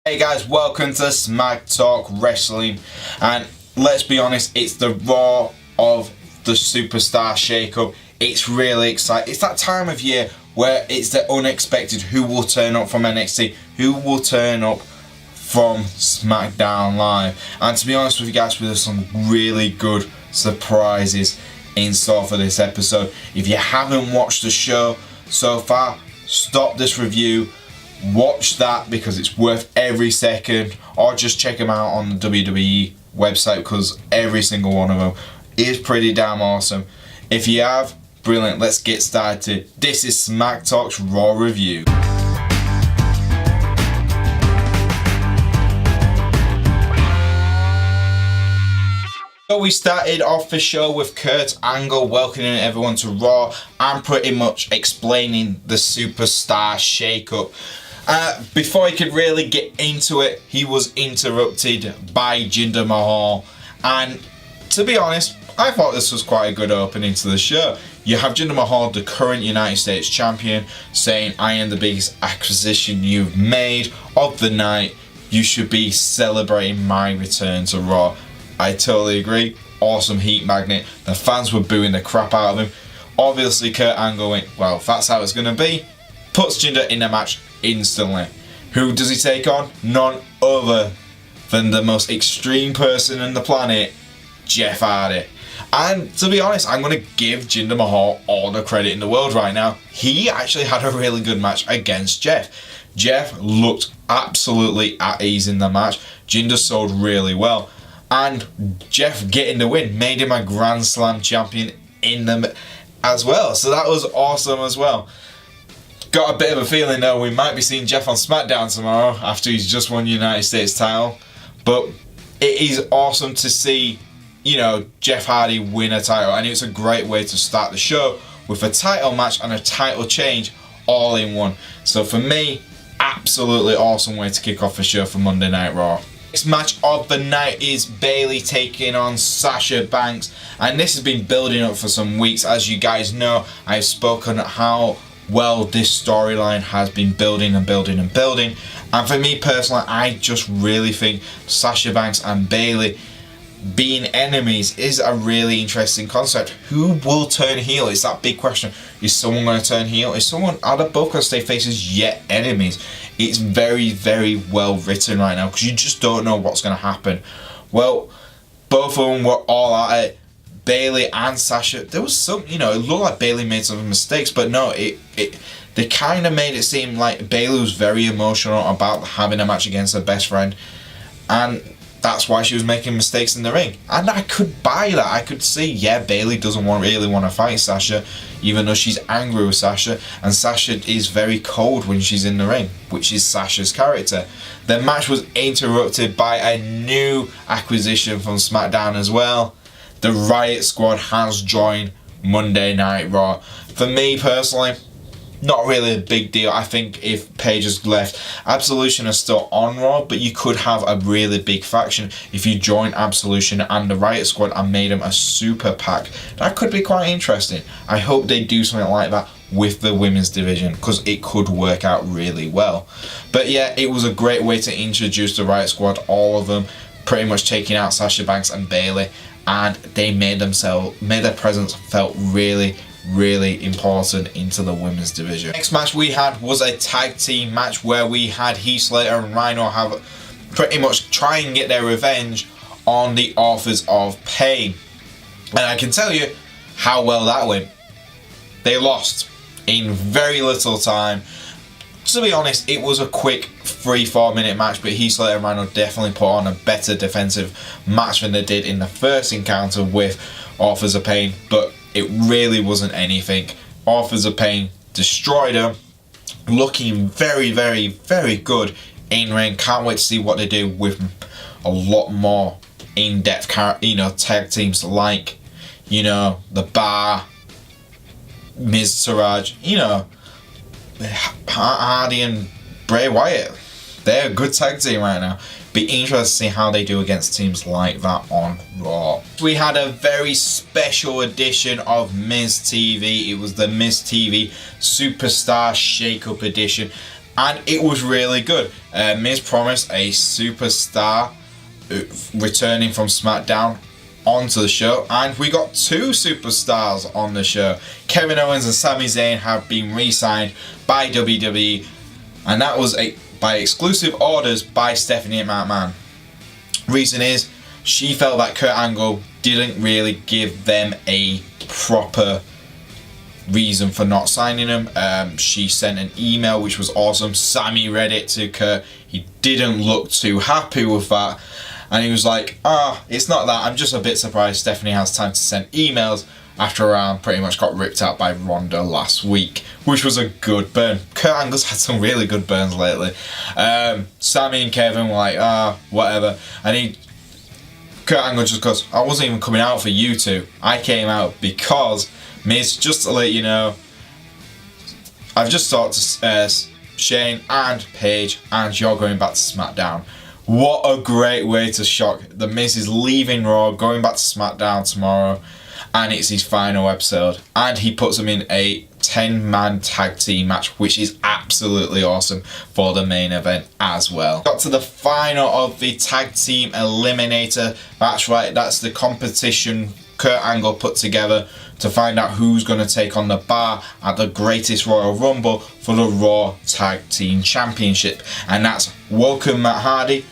Hey guys, welcome to Smack Talk Wrestling, and let's be honest, it's the Raw of the Superstar Shakeup. It's really exciting. It's that time of year where it's the unexpected. Who will turn up from NXT? Who will turn up from SmackDown Live? And to be honest with you guys, there's some really good surprises in store for this episode. If you haven't watched the show so far, stop this review, watch that because it's worth every second, or just check them out on the WWE website because every single one of them is pretty damn awesome. If you have, brilliant, let's get started. This is Smack Talk's Raw Review. So we started off the show with Kurt Angle welcoming everyone to Raw and pretty much explaining the Superstar Shakeup. Before he could really get into it, he was interrupted by Jinder Mahal, and to be honest, I thought this was quite a good opening to the show. You have Jinder Mahal, the current United States Champion, saying, "I am the biggest acquisition you've made of the night. You should be celebrating my return to Raw." I totally agree. Awesome heat magnet. The fans were booing the crap out of him. Obviously, Kurt Angle went, well, if that's how it's going to be, puts Jinder in the match instantly. Who does he take on? None other than the most extreme person on the planet, Jeff Hardy. And to be honest, I'm going to give Jinder Mahal all the credit in the world right now. He actually had a really good match against Jeff. Jeff looked absolutely at ease in the match. Jinder sold really well. And Jeff getting the win made him a Grand Slam champion in them as well. So that was awesome as well. Got a bit of a feeling though we might be seeing Jeff on SmackDown tomorrow after he's just won United States title. But it is awesome to see, you know, Jeff Hardy win a title, and it's a great way to start the show with a title match and a title change all in one. So for me, absolutely awesome way to kick off the show for Monday Night Raw. Next match of the night is Bayley taking on Sasha Banks, and this has been building up for some weeks. As you guys know, I've spoken how well this storyline has been building and building and building, and for me personally, I just really think Sasha Banks and Bayley being enemies is a really interesting concept. Who will turn heel? It's that big question. Is someone going to turn heel? Is someone, are they both going to stay faces yet enemies? It's very, very well written right now because you just don't know what's going to happen. Well, both of them were all at it. Bayley and Sasha, there was some, you know, it looked like Bayley made some mistakes, but no, they kind of made it seem like Bayley was very emotional about having a match against her best friend, and that's why she was making mistakes in the ring. And I could buy that. I could see, yeah, Bayley doesn't really want to fight Sasha, even though she's angry with Sasha, and Sasha is very cold when she's in the ring, which is Sasha's character. The match was interrupted by a new acquisition from SmackDown as well. The Riot Squad has joined Monday Night Raw. For me personally, not really a big deal. I think if Paige has left, Absolution are still on Raw, but you could have a really big faction if you join Absolution and the Riot Squad and made them a super pack. That could be quite interesting. I hope they do something like that with the women's division because it could work out really well. But yeah, it was a great way to introduce the Riot Squad, all of them pretty much taking out Sasha Banks and Bayley, and they made their presence felt really important into the women's division. Next match we had was a tag team match where we had Heath Slater and Rhino have pretty much try and get their revenge on the Authors of Pain. And I can tell you how well that went. They lost in very little time. To be honest, it was a quick 3-4 minute match, but Heath Slater and Rhino definitely put on a better defensive match than they did in the first encounter with Authors of Pain, but it really wasn't anything. Authors of Pain destroyed them, looking very, very, very good in ring. Can't wait to see what they do with a lot more in-depth, tag teams like, the Bar, Miztourage, Hardy and Bray Wyatt. They're a good tag team right now. Be interested to see how they do against teams like that on Raw. We had a very special edition of Miz TV. It was the Miz TV Superstar Shakeup edition. and it was really good. Miz promised a superstar returning from SmackDown onto the show, and we got 2 superstars on the show. Kevin Owens and Sami Zayn have been re-signed by WWE, and that was by exclusive orders by Stephanie McMahon. Reason is, she felt that Kurt Angle didn't really give them a proper reason for not signing him. She sent an email which was awesome. Sami read it to Kurt. He didn't look too happy with that, and he was like, it's not that, I'm just a bit surprised Stephanie has time to send emails after pretty much got ripped out by Ronda last week, which was a good burn. Kurt Angle's had some really good burns lately. Sami and Kevin were like, whatever, and Kurt Angle just goes, I wasn't even coming out for you two, I came out because Miz, just to let you know, I've just talked to Shane and Paige, and you're going back to SmackDown. What a great way to shock. The Miz is leaving Raw, going back to SmackDown tomorrow, and it's his final episode. And he puts them in a 10-man tag team match, which is absolutely awesome for the main event as well. Got to the final of the Tag Team Eliminator. That's right, that's the competition Kurt Angle put together to find out who's going to take on the Bar at the Greatest Royal Rumble for the Raw Tag Team Championship. And that's Woken Matt Hardy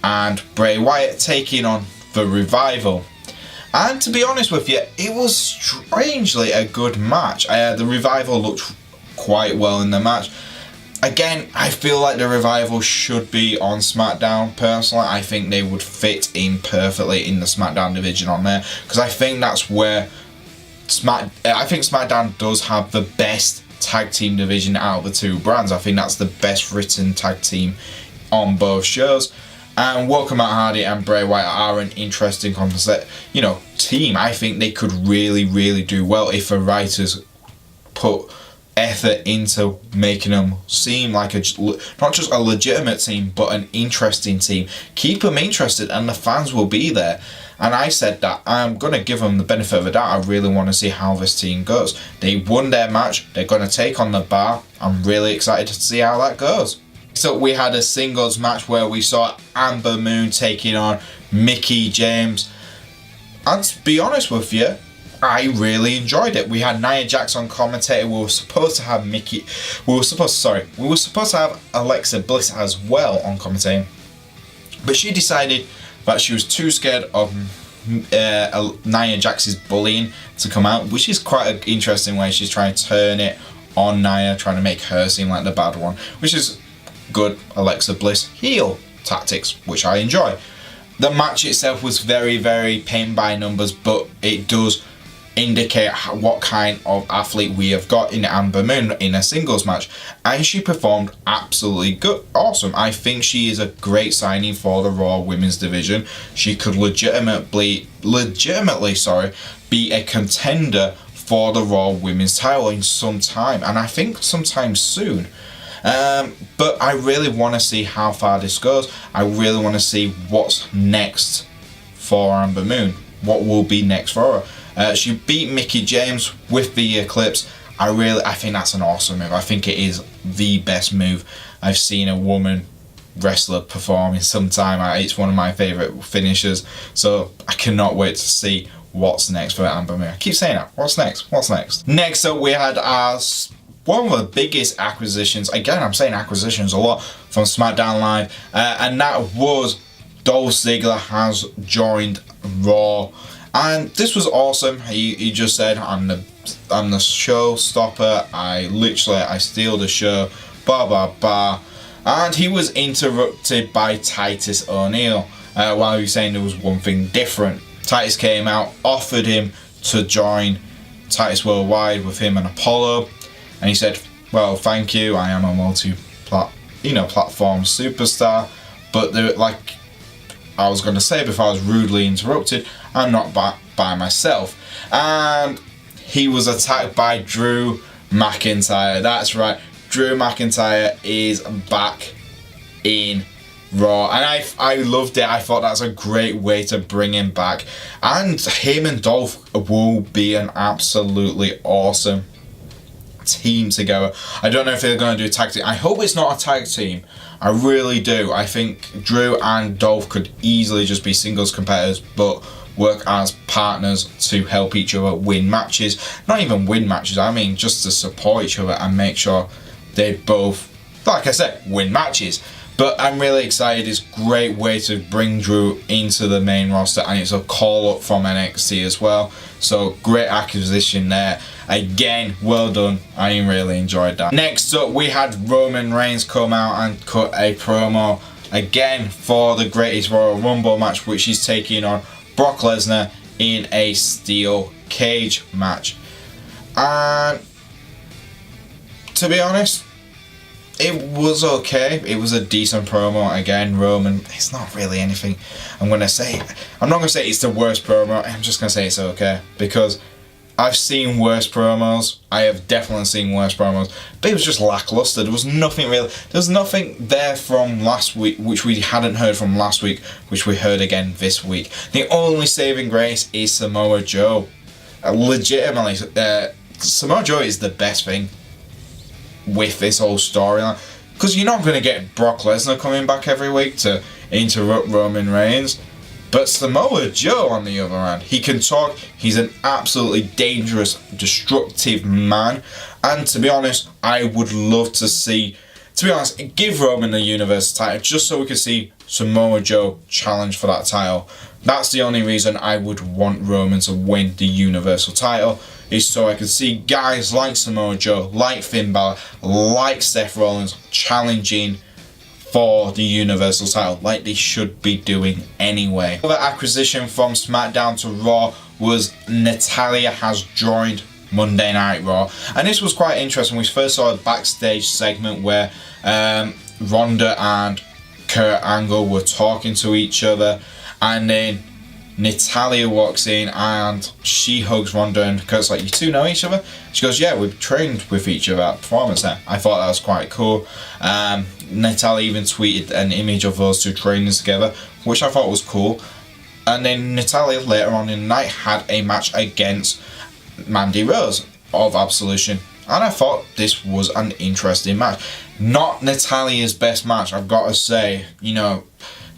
and Bray Wyatt taking on the Revival. And to be honest with you, it was strangely a good match. The Revival looked quite well in the match. Again, I feel like the Revival should be on SmackDown. Personally, I think they would fit in perfectly in the SmackDown division on there, because I think that's where I think SmackDown does have the best tag team division out of the 2 brands. I think that's the best written tag team on both shows. And Woken Matt Hardy and Bray Wyatt are an interesting team. I think they could really, really do well if the writers put effort into making them seem like not just a legitimate team, but an interesting team. Keep them interested and the fans will be there. And I said that I'm going to give them the benefit of the doubt. I really want to see how this team goes. They won their match. They're going to take on the Bar. I'm really excited to see how that goes. So we had a singles match where we saw Ember Moon taking on Mickie James. And to be honest with you, I really enjoyed it. We had Nia Jax on commentator. We were supposed to have Alexa Bliss as well on commentating, but she decided that she was too scared of Nia Jax's bullying to come out, which is quite an interesting way. She's trying to turn it on Nia, trying to make her seem like the bad one, which is good Alexa Bliss heel tactics, which I enjoy. The match itself was very, very paint by numbers, but it does indicate what kind of athlete we have got in Ember Moon in a singles match, and she performed absolutely good, awesome. I think she is a great signing for the Raw Women's division. She could legitimately be a contender for the Raw Women's title in some time, and I think sometime soon. But I really want to see how far this goes. I really want to see what's next for Ember Moon. What will be next for her? She beat Mickie James with the Eclipse. I think that's an awesome move. I think it is the best move I've seen a woman wrestler perform in some time. It's one of my favourite finishers. So I cannot wait to see what's next for Ember Moon. I keep saying that. What's next? What's next? Next up, we had our one of the biggest acquisitions. Again, I'm saying acquisitions a lot from SmackDown Live, and that was Dolph Ziggler has joined Raw. And this was awesome. He just said, I'm the showstopper. I steal the show. Blah blah blah. And he was interrupted by Titus O'Neil while he was saying there was one thing different. Titus came out, offered him to join Titus Worldwide with him and Apollo, and he said, "Well, thank you. I am a platform superstar, but like I was going to say before I was rudely interrupted, I'm not by myself." And he was attacked by Drew McIntyre. That's right, Drew McIntyre is back in Raw, and I loved it. I thought that's a great way to bring him back, and him and Dolph will be an absolutely awesome team together. I don't know if they're going to do a tag team. I hope it's not a tag team. I really do. I think Drew and Dolph could easily just be singles competitors, but work as partners to help each other win matches. Not even win matches, I mean just to support each other and make sure they both, like I said, win matches. But I'm really excited. It's a great way to bring Drew into the main roster, and it's a call up from NXT as well. So great acquisition there. Again, well done. I really enjoyed that. Next up, we had Roman Reigns come out and cut a promo again for the Greatest Royal Rumble match, which he's taking on Brock Lesnar in a steel cage match. And to be honest, it was okay. It was a decent promo. Again, Roman, it's not really anything I'm not going to say it's the worst promo. I'm just going to say it's okay, because I've seen worse promos. I have definitely seen worse promos, but it was just lackluster. There was nothing really. There was nothing there from last week, which we hadn't heard from last week, which we heard again this week. The only saving grace is Samoa Joe. Legitimately, Samoa Joe is the best thing with this whole storyline, because you're not going to get Brock Lesnar coming back every week to interrupt Roman Reigns. But Samoa Joe, on the other hand, he can talk. He's an absolutely dangerous, destructive man. And to be honest, I would love to see, give Roman the Universal title just so we could see Samoa Joe challenge for that title. That's the only reason I would want Roman to win the Universal title, is so I could see guys like Samoa Joe, like Finn Balor, like Seth Rollins challenging for the Universal title, like they should be doing anyway. Another acquisition from SmackDown to Raw was Natalya has joined Monday Night Raw, and this was quite interesting. We first saw a backstage segment where Ronda and Kurt Angle were talking to each other, and then Natalya walks in and she hugs Ronda, and Kurt's like, "You two know each other?" She goes, "Yeah, we've trained with each other at Performance Center." I thought that was quite cool. Natalya even tweeted an image of those two training together, which I thought was cool. And then Natalya later on in the night had a match against Mandy Rose of Absolution, and I thought this was an interesting match. Not Natalya's best match, I've got to say. You know,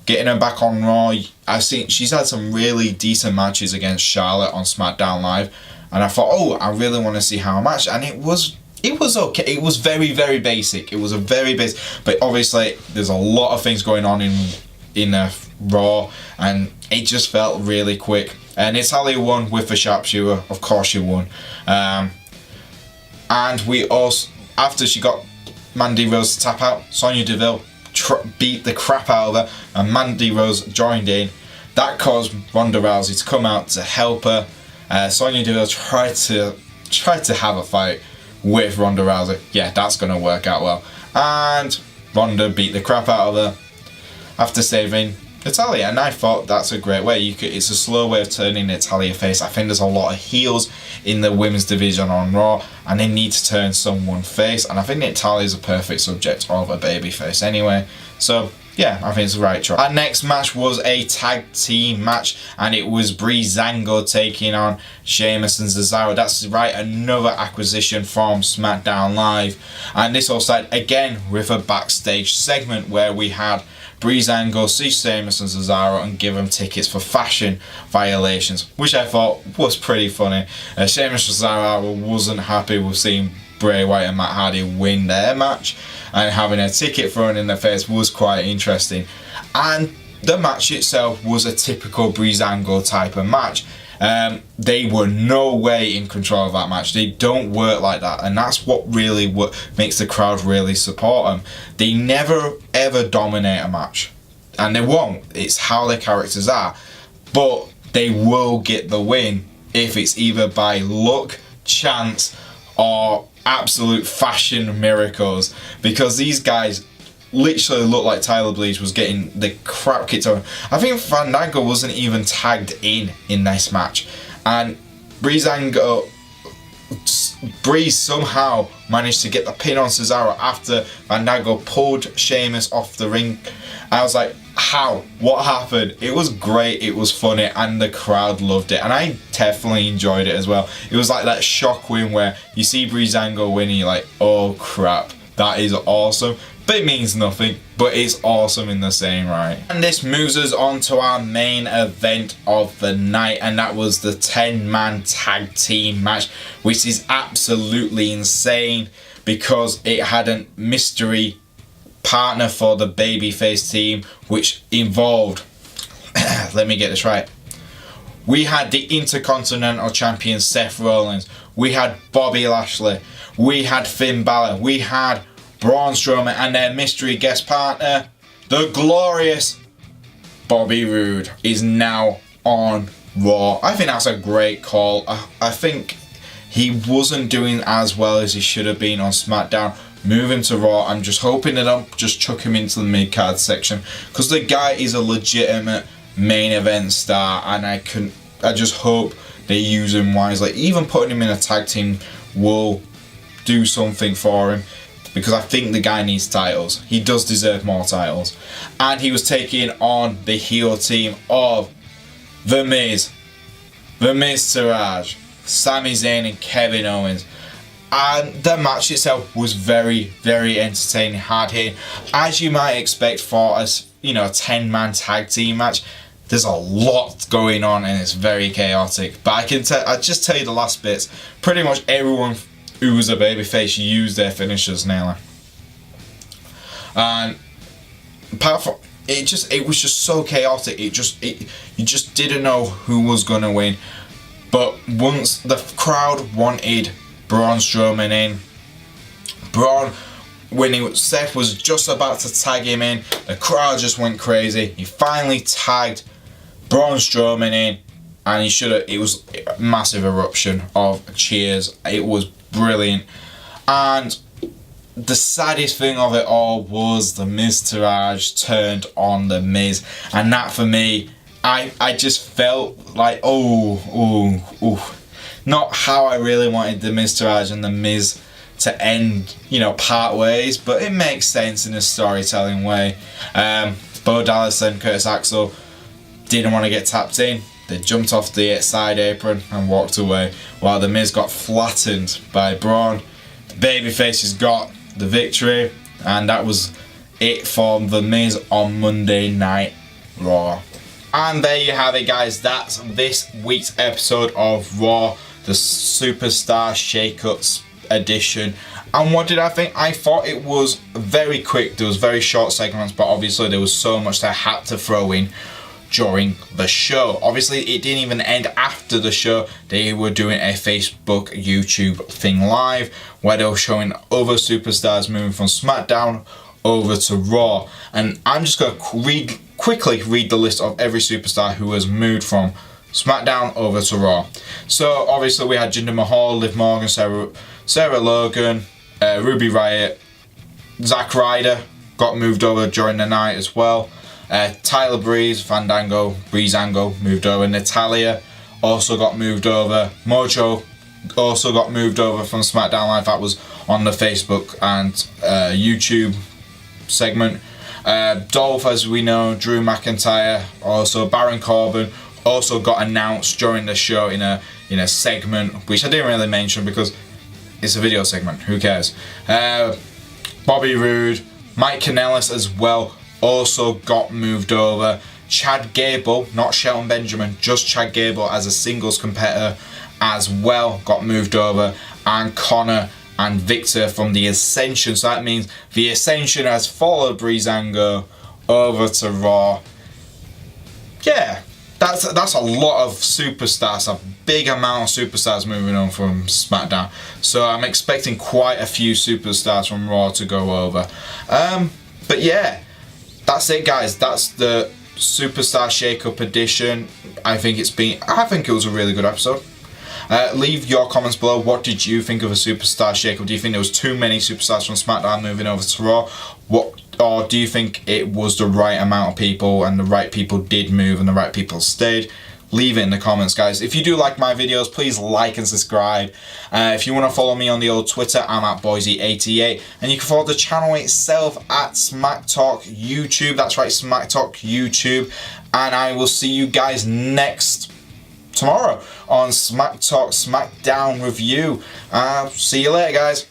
getting her back on Raw, I've seen she's had some really decent matches against Charlotte on SmackDown Live, and I thought, oh, I really want to see how a match, and it was okay. It was very, very basic. It was a very basic, but obviously there's a lot of things going on in Raw, and it just felt really quick. And Natalya won with the sharpshooter. Of course she won. And we also, after she got Mandy Rose to tap out, Sonya Deville beat the crap out of her, and Mandy Rose joined in. That caused Ronda Rousey to come out to help her. Sonya Deville tried to have a fight with Ronda Rousey. Yeah, that's going to work out well. And Ronda beat the crap out of her after saving Natalya, and I thought that's a great way. It's a slow way of turning Natalya face. I think there's a lot of heels in the women's division on Raw, and they need to turn someone face, and I think Natalya is a perfect subject of a baby face anyway. So yeah, I think it's the right choice. Our next match was a tag team match, and it was Breezango taking on Sheamus and Cesaro. That's right, another acquisition from SmackDown Live. And this all started again with a backstage segment where we had Breezango see Sheamus and Cesaro and give them tickets for fashion violations, which I thought was pretty funny. Sheamus and Cesaro wasn't happy with seeing Bray Wyatt and Matt Hardy win their match, and having a ticket thrown in their face was quite interesting. And the match itself was a typical Breezango type of match. They were no way in control of that match. They don't work like that, and that's what makes the crowd really support them. They never ever dominate a match, and they won't. It's how their characters are, but they will get the win if it's either by luck, chance, or absolute fashion miracles, because these guys literally looked like Tyler Breeze was getting the crap kicked out of him. I think Fandango wasn't even tagged in this match, and Breeze somehow managed to get the pin on Cesaro after Fandango pulled Sheamus off the ring. I was like, how? What happened? It was great, it was funny, and the crowd loved it, and I definitely enjoyed it as well. It was like that shock win where you see Breezango winning, you're like, oh crap, that is awesome. But it means nothing, but it's awesome in the same right. And this moves us on to our main event of the night, and that was the 10-man tag team match, which is absolutely insane because it had a mystery partner for the babyface team, which involved, let me get this right, we had the Intercontinental Champion Seth Rollins, we had Bobby Lashley, we had Finn Bálor, we had Braun Strowman, and their mystery guest partner, the glorious Bobby Roode, is now on Raw. I think that's a great call. I think he wasn't doing as well as he should have been on SmackDown. Move him to Raw. I'm just hoping they don't just chuck him into the mid-card section, because the guy is a legitimate main event star, and I just hope they use him wisely. Even putting him in a tag team will do something for him, because I think the guy needs titles. He does deserve more titles. And he was taking on the heel team of The Miz, the Miztourage, Sami Zayn and Kevin Owens. And the match itself was very, very entertaining, hard hitting, as you might expect for a 10-man tag team match. There's a lot going on and it's very chaotic. But I'll just tell you the last bits. Pretty much everyone who was a babyface used their finishers nearly. And apart from it was just so chaotic. You just didn't know who was gonna win. But once the crowd wanted Braun Strowman in, when Seth was just about to tag him in, the crowd just went crazy. He finally tagged Braun Strowman in, and it was a massive eruption of cheers. It was brilliant. And the saddest thing of it all was the Miztourage turned on the Miz, and that for me, I just felt like not how I really wanted the Miztourage and the Miz to end, part ways, but it makes sense in a storytelling way. Bo Dallas and Curtis Axel didn't want to get tapped in. They jumped off the side apron and walked away, while the Miz got flattened by Braun. The babyfaces got the victory, and that was it for the Miz on Monday Night Raw. And there you have it, guys. That's this week's episode of Raw, the Superstar Shakeup edition. And what did I think? I thought it was very quick. There was very short segments, but obviously there was so much that I had to throw in during the show. Obviously it didn't even end after the show. They were doing a Facebook, YouTube thing live, where they were showing other superstars moving from SmackDown over to Raw. And I'm just going to quickly read the list of every superstar who has moved from SmackDown over to Raw. So obviously we had Jinder Mahal, Liv Morgan, Sarah Logan, Ruby Riott, Zack Ryder got moved over during the night as well. Tyler Breeze, Breezango moved over. Natalya also got moved over. Mojo also got moved over from SmackDown Live. That was on the Facebook and YouTube segment. Dolph, as we know, Drew McIntyre, also Baron Corbin also got announced during the show in a segment, which I didn't really mention because it's a video segment. Who cares? Bobby Roode, Mike Kanellis as well also got moved over. Chad Gable, not Shelton Benjamin, just Chad Gable as a singles competitor as well got moved over. And Connor and Victor from the Ascension. So that means the Ascension has followed Breezango over to Raw. Yeah, that's a lot of superstars, a big amount of superstars moving on from SmackDown. So I'm expecting quite a few superstars from Raw to go over. But yeah, that's it, guys. That's the Superstar Shakeup edition. I think it was a really good episode. Leave your comments below. What did you think of a Superstar Shakeup? Do you think there was too many superstars from SmackDown moving over to Raw? Or do you think it was the right amount of people and the right people did move and the right people stayed? leave it in the comments, guys. If you do like my videos, please like and subscribe. If you want to follow me on the old Twitter, I'm at Boise88, and you can follow the channel itself at Smack Talk YouTube. That's right, Smack Talk YouTube. And I will see you guys tomorrow on Smack Talk SmackDown review. See you later, guys.